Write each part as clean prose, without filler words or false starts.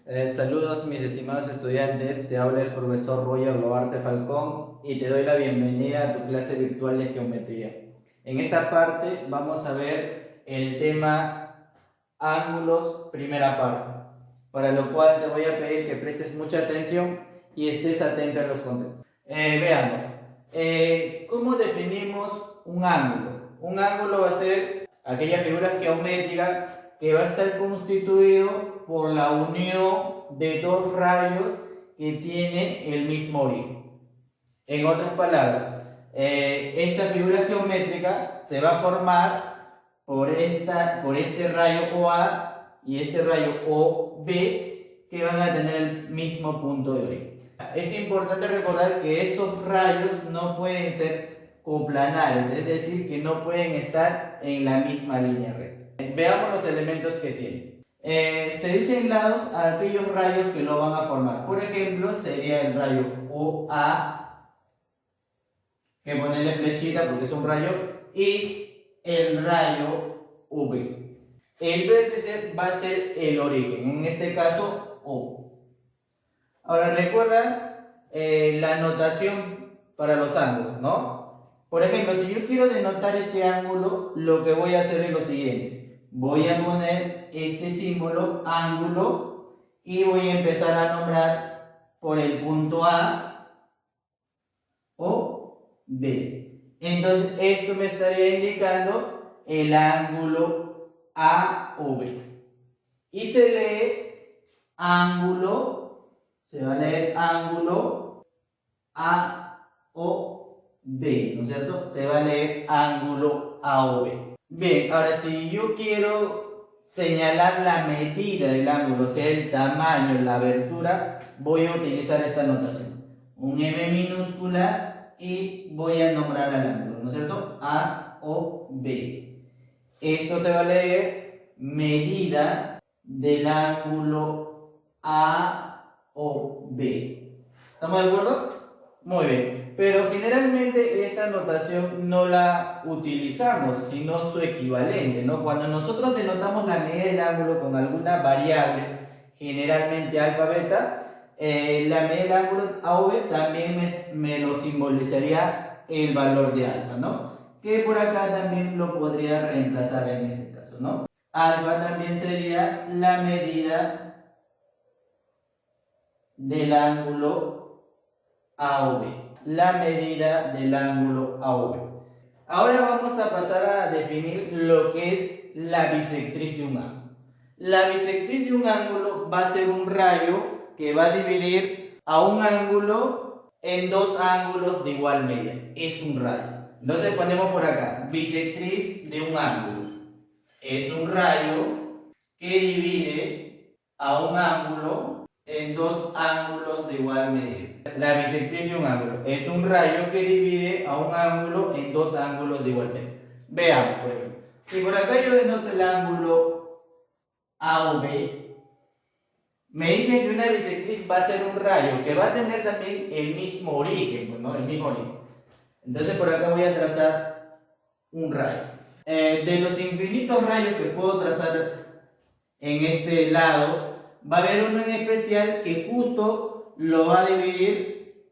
Saludos mis estimados estudiantes, te habla el profesor Roger Lobarte Falcón y te doy la bienvenida a tu clase virtual de geometría. En esta parte vamos a ver el tema ángulos, primera parte, para lo cual te voy a pedir que prestes mucha atención y estés atento a los conceptos. Veamos, ¿cómo definimos un ángulo? Un ángulo va a ser aquella figura geométrica que va a estar constituido por la unión de dos rayos que tienen el mismo origen. En otras palabras, esta figura geométrica se va a formar por este rayo OA y este rayo OB que van a tener el mismo punto de origen. Es importante recordar que estos rayos no pueden ser coplanares, es decir, que no pueden estar en la misma línea recta. Veamos los elementos que tiene. Se dicen lados a aquellos rayos que lo van a formar. Por ejemplo, sería el rayo OA, que ponerle flechita porque es un rayo, y el rayo V. El vértice va a ser el origen, en este caso O. Ahora recuerda la notación para los ángulos, ¿no? Por ejemplo, si yo quiero denotar este ángulo, lo que voy a hacer es lo siguiente. Voy a poner este símbolo, ángulo, y voy a empezar a nombrar por el punto A o B. Entonces, esto me estaría indicando el ángulo A o B. Y se lee ángulo, se va a leer ángulo A o B, ¿no es cierto? Se va a leer ángulo A o B. Bien, ahora si yo quiero señalar la medida del ángulo, o sea, el tamaño, la abertura, voy a utilizar esta notación. Un M minúscula y voy a nombrar al ángulo, ¿no es cierto? A o B. Esto se va a leer medida del ángulo A o B. ¿Estamos de acuerdo? Muy bien. Pero generalmente esta notación no la utilizamos, sino su equivalente, ¿no? Cuando nosotros denotamos la medida del ángulo con alguna variable, generalmente alfa, beta, la medida del ángulo A o B también me lo simbolizaría el valor de alfa, ¿no? Que por acá también lo podría reemplazar en este caso, ¿no? Alfa también sería la medida del ángulo A o B. La medida del ángulo A o B. Ahora vamos a pasar a definir lo que es la bisectriz de un ángulo. La bisectriz de un ángulo va a ser un rayo que va a dividir a un ángulo en dos ángulos de igual medida. Es un rayo. Entonces ponemos por acá, bisectriz de un ángulo. Es un rayo que divide a un ángulo en dos ángulos de igual medida. La bisectriz de un ángulo es un rayo que divide a un ángulo en dos ángulos de igual medida. Veamos, por ejemplo. Si por acá yo denoto el ángulo A o B, me dicen que una bisectriz va a ser un rayo que va a tener también el mismo origen, pues, ¿no? El mismo origen. Entonces por acá voy a trazar un rayo. De los infinitos rayos que puedo trazar en este lado, va a haber uno en especial que justo lo va a dividir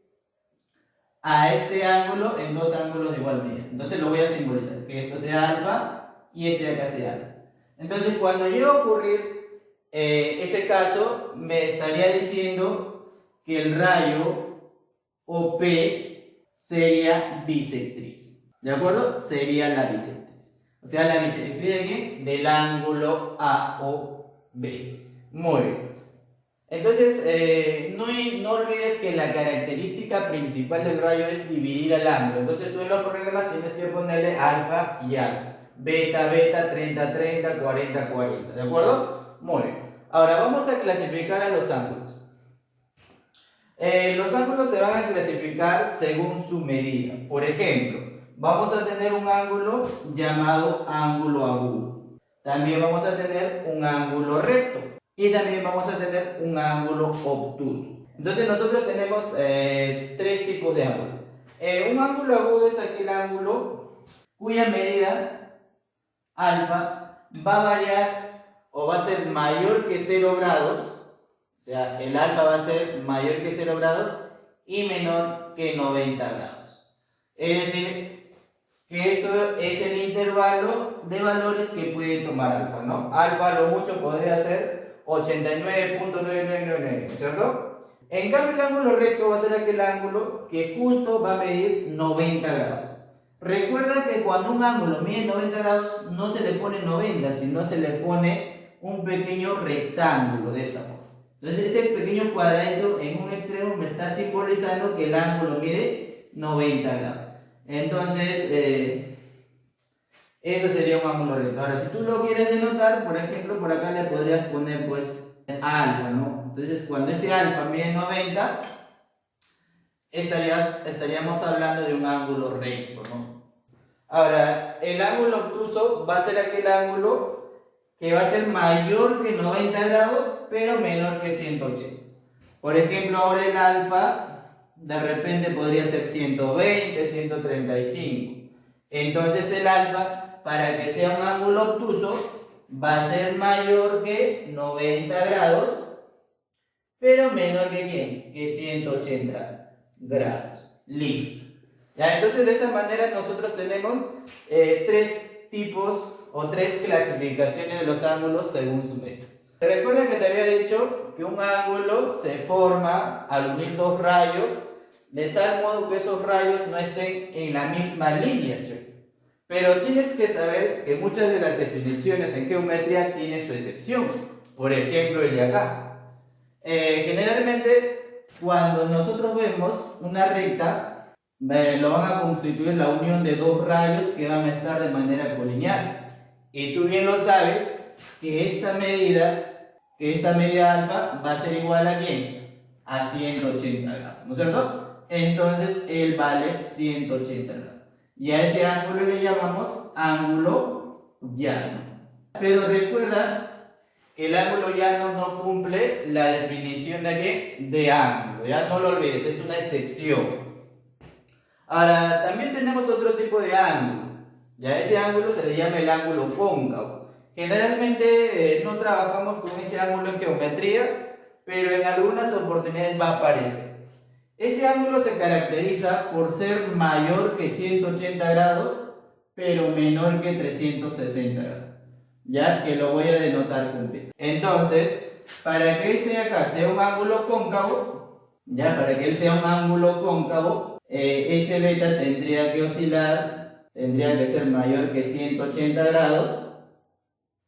a este ángulo en dos ángulos de igual medida. Entonces lo voy a simbolizar, que esto sea alfa y este de acá sea alfa. Entonces cuando llegue a ocurrir ese caso, me estaría diciendo que el rayo OP sería bisectriz. ¿De acuerdo? Sería la bisectriz. O sea, la bisectriz de qué? Del ángulo A o B. Muy bien. Entonces, no olvides que la característica principal del rayo es dividir el ángulo. Entonces, tú en los problemas tienes que ponerle alfa y alfa. Beta, beta, 30, 30, 40, 40. ¿De acuerdo? Muy bien. Ahora vamos a clasificar a los ángulos. Los ángulos se van a clasificar según su medida. Por ejemplo, vamos a tener un ángulo llamado ángulo agudo. También vamos a tener un ángulo recto. Y también vamos a tener un ángulo obtuso. Entonces nosotros tenemos tres tipos de ángulos. Un ángulo agudo es aquel ángulo cuya medida alfa va a variar o va a ser mayor que 0 grados, O sea, el alfa va a ser mayor que 0 grados y menor que 90 grados. Es decir, que esto es el intervalo de valores que puede tomar alfa, ¿no? Alfa a lo mucho podría ser 89.9999, ¿cierto? En cambio, el ángulo recto va a ser aquel ángulo que justo va a medir 90 grados. Recuerda que cuando un ángulo mide 90 grados no se le pone 90, sino se le pone un pequeño rectángulo de esta forma. Entonces este pequeño cuadradito en un extremo me está simbolizando que el ángulo mide 90 grados. Entonces eso sería un ángulo recto. Ahora si tú lo quieres denotar, por ejemplo, por acá le podrías poner pues alfa, ¿no? Entonces cuando ese alfa mide 90, estaríamos hablando de un ángulo recto, ¿no? Ahora, el ángulo obtuso va a ser aquel ángulo que va a ser mayor que 90 grados, pero menor que 180. Por ejemplo, ahora el alfa de repente podría ser 120, 135. Entonces el alfa, para que sea un ángulo obtuso, va a ser mayor que 90 grados, pero menor que ¿quién? Que 180 grados. Listo. ¿Ya? Entonces de esa manera nosotros tenemos tres tipos o tres clasificaciones de los ángulos según su método. Recuerda que te había dicho que un ángulo se forma al unir dos rayos de tal modo que esos rayos no estén en la misma lineación. Pero tienes que saber que muchas de las definiciones en geometría tienen su excepción. Por ejemplo, el de acá. Generalmente, cuando nosotros vemos una recta, lo van a constituir la unión de dos rayos que van a estar de manera colineal. Y tú bien lo sabes que esta medida alfa va a ser igual a ¿quién? A 180 grados, ¿no es cierto? Entonces él vale 180 grados. Y a ese ángulo le llamamos ángulo llano. Pero recuerda que el ángulo llano no cumple la definición de ¿qué? De ángulo, ya no lo olvides, es una excepción. Ahora, también tenemos otro tipo de ángulo. Ya ese ángulo se le llama el ángulo cóncavo. Generalmente no trabajamos con ese ángulo en geometría, pero en algunas oportunidades va a aparecer. Ese ángulo se caracteriza por ser mayor que 180 grados, pero menor que 360 grados. Ya que lo voy a denotar con B. Entonces, para que este de acá sea un ángulo cóncavo, ya para que él sea un ángulo cóncavo, ese beta tendría que oscilar, tendría que ser mayor que 180 grados,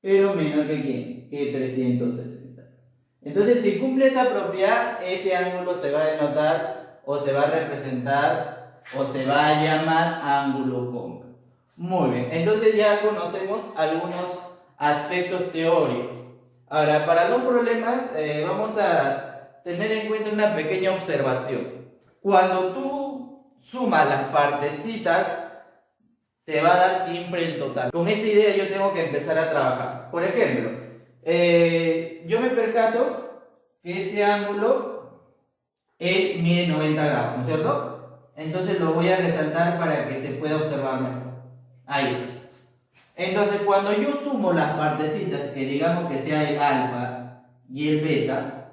pero menor que ¿quién? Que 360. Entonces, si cumple esa propiedad, ese ángulo se va a denotar, o se va a representar, o se va a llamar ángulo cóncavo. Muy bien, entonces ya conocemos algunos aspectos teóricos. Ahora, para los problemas, vamos a tener en cuenta una pequeña observación. Cuando tú sumas las partecitas, te va a dar siempre el total. Con esa idea yo tengo que empezar a trabajar. Por ejemplo, yo me percato que este ángulo mide 90 grados, ¿no es cierto? Entonces lo voy a resaltar para que se pueda observar mejor. Ahí está. Entonces cuando yo sumo las partecitas, que digamos que sea el alfa y el beta,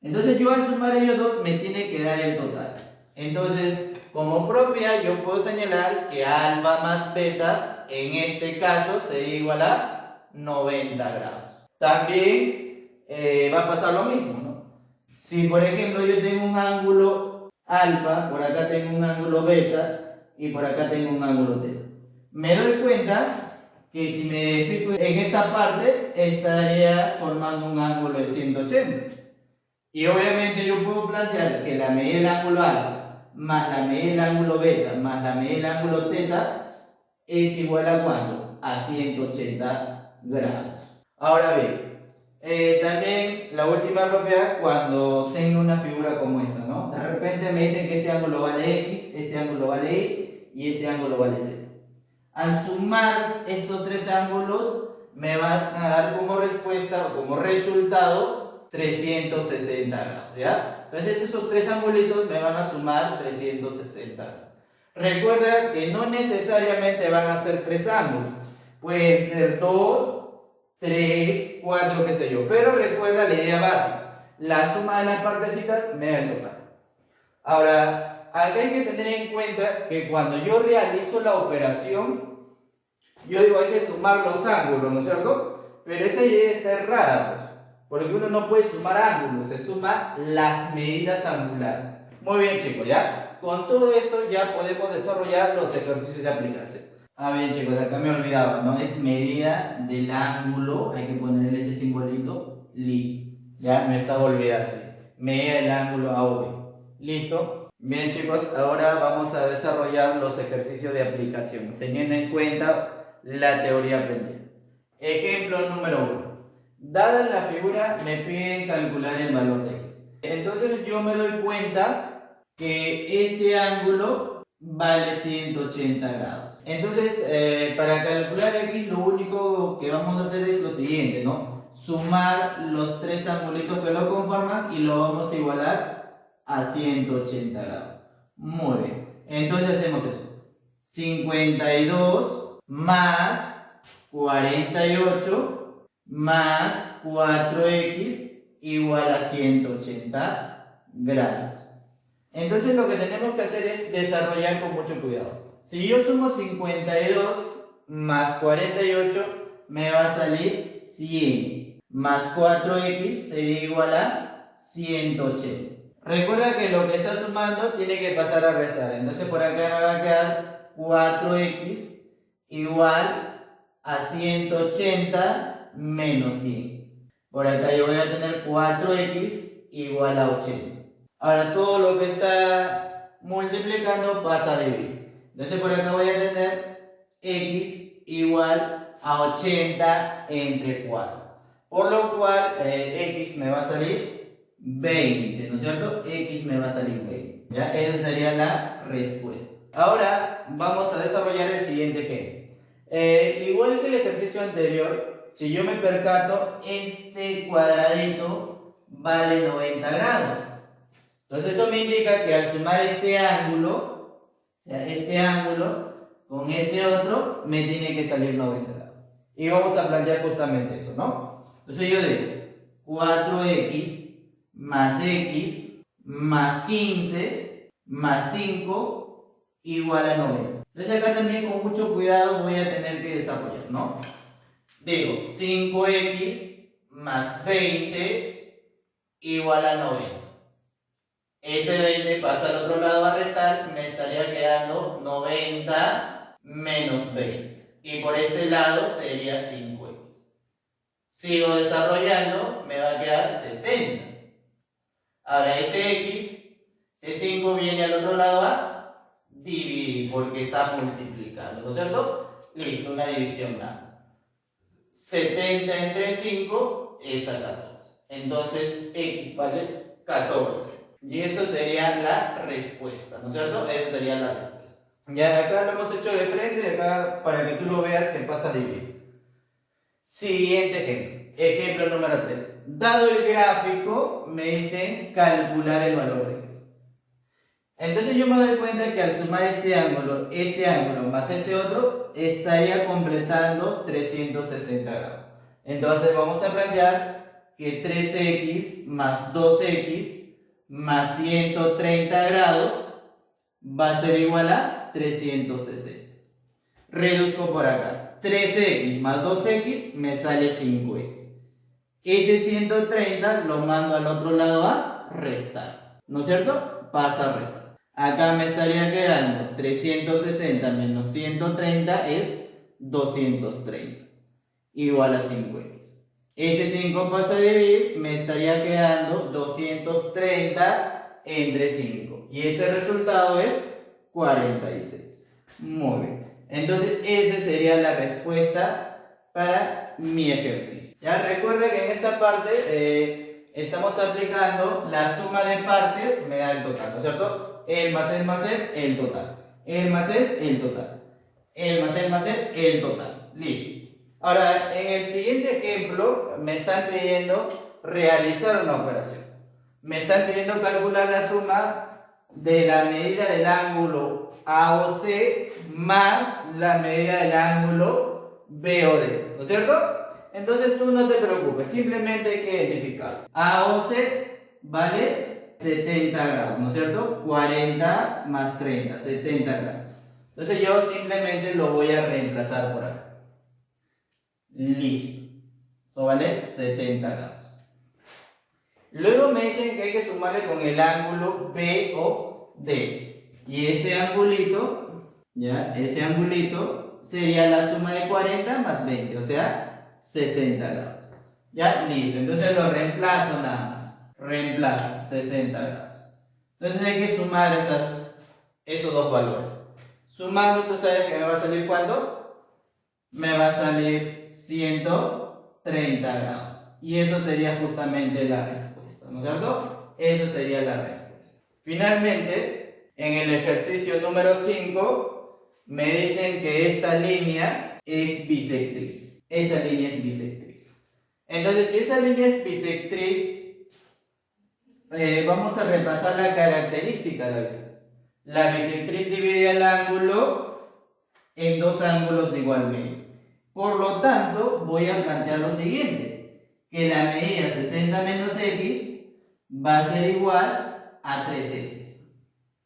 entonces yo al sumar ellos dos me tiene que dar el total. Entonces, como propiedad yo puedo señalar que alfa más beta en este caso sería igual a 90 grados. También va a pasar lo mismo, ¿no? Si por ejemplo yo tengo un ángulo alfa, por acá tengo un ángulo beta y por acá tengo un ángulo teta, me doy cuenta que si me fijo en esta parte estaría formando un ángulo de 180. Y obviamente yo puedo plantear que la medida del ángulo alfa más la medida del ángulo beta más la medida del ángulo teta es igual a ¿cuánto? A 180 grados. Ahora bien, también la última propiedad cuando tengo una figura como esta, ¿no? De repente me dicen que este ángulo vale X, este ángulo vale Y y este ángulo vale Z. Al sumar estos tres ángulos me van a dar como respuesta o como resultado 360 grados, ¿ya? Entonces esos tres angulitos me van a sumar 360 grados. Recuerda que no necesariamente van a ser tres ángulos, pueden ser 2, 3, 4, qué sé yo, pero recuerda la idea básica. la suma de las partecitas me da el total. Ahora, acá hay que tener en cuenta que cuando yo realizo la operación, yo digo hay que sumar los ángulos, ¿no es cierto? Pero esa idea está errada, pues, porque uno no puede sumar ángulos, se suma las medidas angulares. Muy bien, chicos, ¿ya? Con todo esto ya podemos desarrollar los ejercicios de aplicación. Bien, chicos, acá me olvidaba, ¿no? Es medida del ángulo, hay que ponerle ese simbolito, listo. Ya me estaba olvidando. Medida del ángulo AOB. ¿Listo? Bien, chicos, ahora vamos a desarrollar los ejercicios de aplicación, teniendo en cuenta la teoría aprendida. Ejemplo número 1. Dada la figura, me piden calcular el valor de x. Entonces yo me doy cuenta que este ángulo vale 180 grados. Entonces, para calcular x, lo único que vamos a hacer es lo siguiente, ¿no? Sumar los tres angulitos que lo conforman y lo vamos a igualar a 180 grados. Muy bien. Entonces hacemos eso. 52 más 48 más 4x igual a 180 grados. Entonces lo que tenemos que hacer es desarrollar con mucho cuidado. Si yo sumo 52 más 48, me va a salir 100. Más 4x sería igual a 180. Recuerda que lo que está sumando tiene que pasar a restar. Entonces por acá me va a quedar 4x igual a 180 menos 100. Por acá yo voy a tener 4x igual a 80. Ahora todo lo que está multiplicando pasa a dividir. Entonces por acá voy a tener x igual a 80 entre 4. Por lo cual x me va a salir 20, ¿no es cierto? X me va a salir 20. ¿Ya? Esa sería la respuesta. Ahora vamos a desarrollar el siguiente ejemplo. Igual que el ejercicio anterior, si yo me percato, este cuadradito vale 90 grados. Entonces eso me indica que al sumar este ángulo, o sea, este ángulo con este otro, me tiene que salir 90 grados. Y vamos a plantear justamente eso, ¿no? Entonces yo digo 4x más x más 15 más 5 igual a 90. Entonces acá también con mucho cuidado voy a tener que desarrollar, ¿no? Digo 5x más 20 igual a 90. Ese 20 pasa al otro lado a restar, me estaría quedando 90 menos 20. Y por este lado sería 5x. Sigo desarrollando, me va a quedar 70. Ahora ese x, ese 5 viene al otro lado a dividir, porque está multiplicando, ¿no es cierto? Listo, una división más. 70 entre 5 es a 14. Entonces x vale 14. Y eso sería la respuesta, ¿no es cierto? Eso sería la respuesta. Ya acá lo hemos hecho de frente, acá para que tú lo veas que pasa a dividir. Siguiente ejemplo. Ejemplo número 3. Dado el gráfico, me dicen calcular el valor de x. Entonces yo me doy cuenta que al sumar este ángulo más este otro, estaría completando 360 grados. Entonces vamos a plantear que 3x más 2x más 130 grados va a ser igual a 360. Reduzco por acá. 3x más 2x me sale 5x. Ese 130 lo mando al otro lado a restar. ¿No es cierto? Pasa a restar. Acá me estaría quedando 360 menos 130 es 230. Igual a 5x. Ese 5 pasa a dividir, me estaría quedando 230 entre 5. Y ese resultado es 46. Muy bien. Entonces, esa sería la respuesta para mi ejercicio. Ya recuerda que en esta parte estamos aplicando la suma de partes, me da el total, ¿no es cierto? El más el total. El más el total. El más el total. Listo. Ahora, en el siguiente ejemplo, me están pidiendo realizar una operación. Me están pidiendo calcular la suma de la medida del ángulo AOC más la medida del ángulo BOD, ¿no es cierto? Entonces tú no te preocupes, simplemente hay que identificar. A11 vale 70 grados, ¿no es cierto? 40 más 30, 70 grados. Entonces yo simplemente lo voy a reemplazar por acá. Listo. Eso vale 70 grados. Luego me dicen que hay que sumarle con el ángulo B o D. Y ese angulito, ¿ya? Ese angulito sería la suma de 40 más 20, o sea, 60 grados. ¿Ya? Listo. Entonces lo reemplazo nada más. Reemplazo 60 grados. Entonces hay que sumar esos dos valores. Sumando, tú sabes que me va a salir ¿cuánto? Me va a salir 130 grados. Y eso sería justamente la respuesta, ¿no es cierto? Eso sería la respuesta. Finalmente, en el ejercicio número 5, me dicen que esta línea es bisectriz. Esa línea es bisectriz. Entonces, si esa línea es bisectriz, vamos a repasar la característica de la bisectriz. La bisectriz divide el ángulo en dos ángulos de igual medio. Por lo tanto, voy a plantear lo siguiente, que la medida 60 menos x va a ser igual a 3x.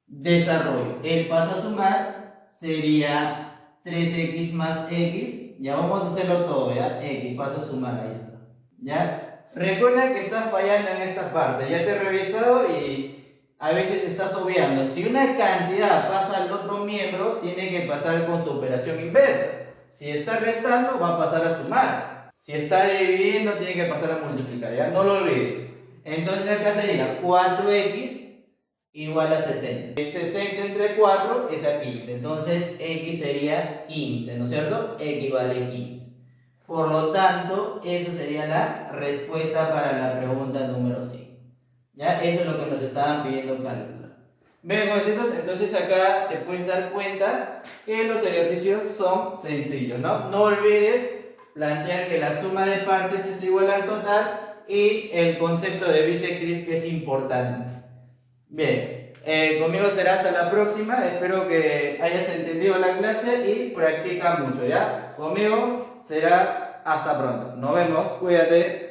Desarrollo. El paso a sumar sería 3x más x. Ya vamos a hacerlo todo, ¿ya? X, paso a sumar, ahí está. ¿Ya? Recuerda que estás fallando en esta parte. Ya te he revisado y a veces estás obviando. Si una cantidad pasa al otro miembro, tiene que pasar con su operación inversa. Si está restando, va a pasar a sumar. Si está dividiendo, tiene que pasar a multiplicar, ¿ya? No lo olvides. Entonces acá sería 4x igual a 60. 60 entre 4 es a 15. Entonces x sería 15, ¿no es cierto? X vale 15. Por lo tanto, eso sería la respuesta para la pregunta número 5. ¿Ya? Eso es lo que nos estaban pidiendo calcular. Bien, jovencitos, entonces acá te puedes dar cuenta que los ejercicios son sencillos, ¿no? No olvides plantear que la suma de partes es igual al total y el concepto de bisectriz, que es importante. Bien, conmigo será hasta la próxima. Espero que hayas entendido la clase y practica mucho, ¿ya? Conmigo será hasta pronto. Nos vemos, cuídate.